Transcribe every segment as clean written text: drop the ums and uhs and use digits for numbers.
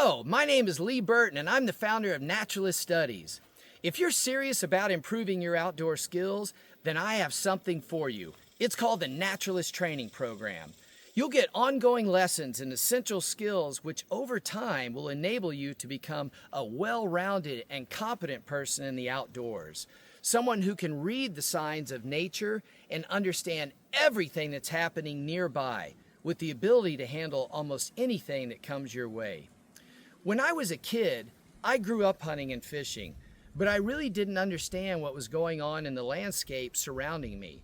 Hello, my name is Lee Burton and I'm the founder of Naturalist Studies. If you're serious about improving your outdoor skills, then I have something for you. It's called the Naturalist Training Program. You'll get ongoing lessons in essential skills which over time will enable you to become a well-rounded and competent person in the outdoors. Someone who can read the signs of nature and understand everything that's happening nearby, with the ability to handle almost anything that comes your way. When I was a kid, I grew up hunting and fishing, but I really didn't understand what was going on in the landscape surrounding me.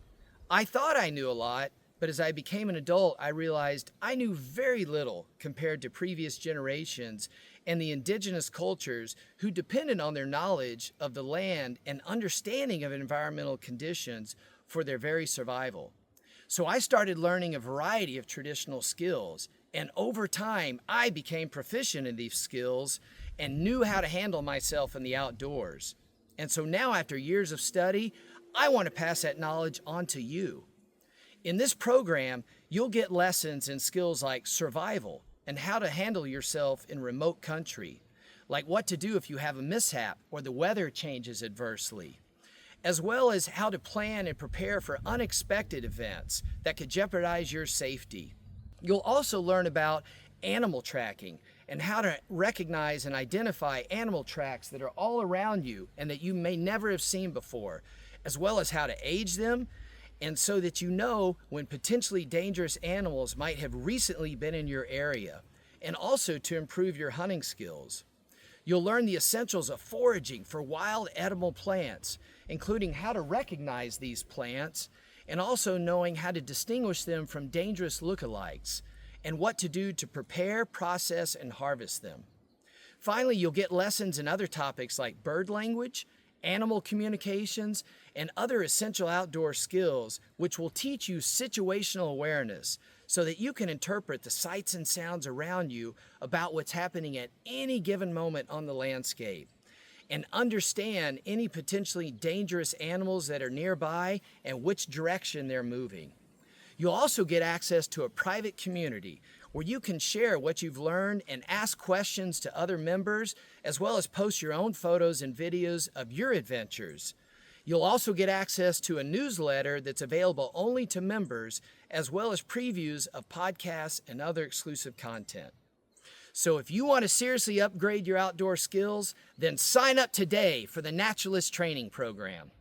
I thought I knew a lot, but as I became an adult, I realized I knew very little compared to previous generations and the indigenous cultures who depended on their knowledge of the land and understanding of environmental conditions for their very survival. So I started learning a variety of traditional skills, and over time, I became proficient in these skills and knew how to handle myself in the outdoors. And so now, after years of study, I want to pass that knowledge on to you. In this program, you'll get lessons in skills like survival and how to handle yourself in remote country, like what to do if you have a mishap or the weather changes adversely, as well as how to plan and prepare for unexpected events that could jeopardize your safety. You'll also learn about animal tracking and how to recognize and identify animal tracks that are all around you and that you may never have seen before, as well as how to age them, and so that you know when potentially dangerous animals might have recently been in your area, and also to improve your hunting skills. You'll learn the essentials of foraging for wild edible plants, including how to recognize these plants, and also knowing how to distinguish them from dangerous lookalikes, and what to do to prepare, process, and harvest them. Finally, you'll get lessons in other topics like bird language, animal communications, and other essential outdoor skills, which will teach you situational awareness so that you can interpret the sights and sounds around you about what's happening at any given moment on the landscape, and understand any potentially dangerous animals that are nearby and which direction they're moving. You'll also get access to a private community where you can share what you've learned and ask questions to other members, as well as post your own photos and videos of your adventures. You'll also get access to a newsletter that's available only to members, as well as previews of podcasts and other exclusive content. So if you want to seriously upgrade your outdoor skills, then sign up today for the Naturalist Training Program.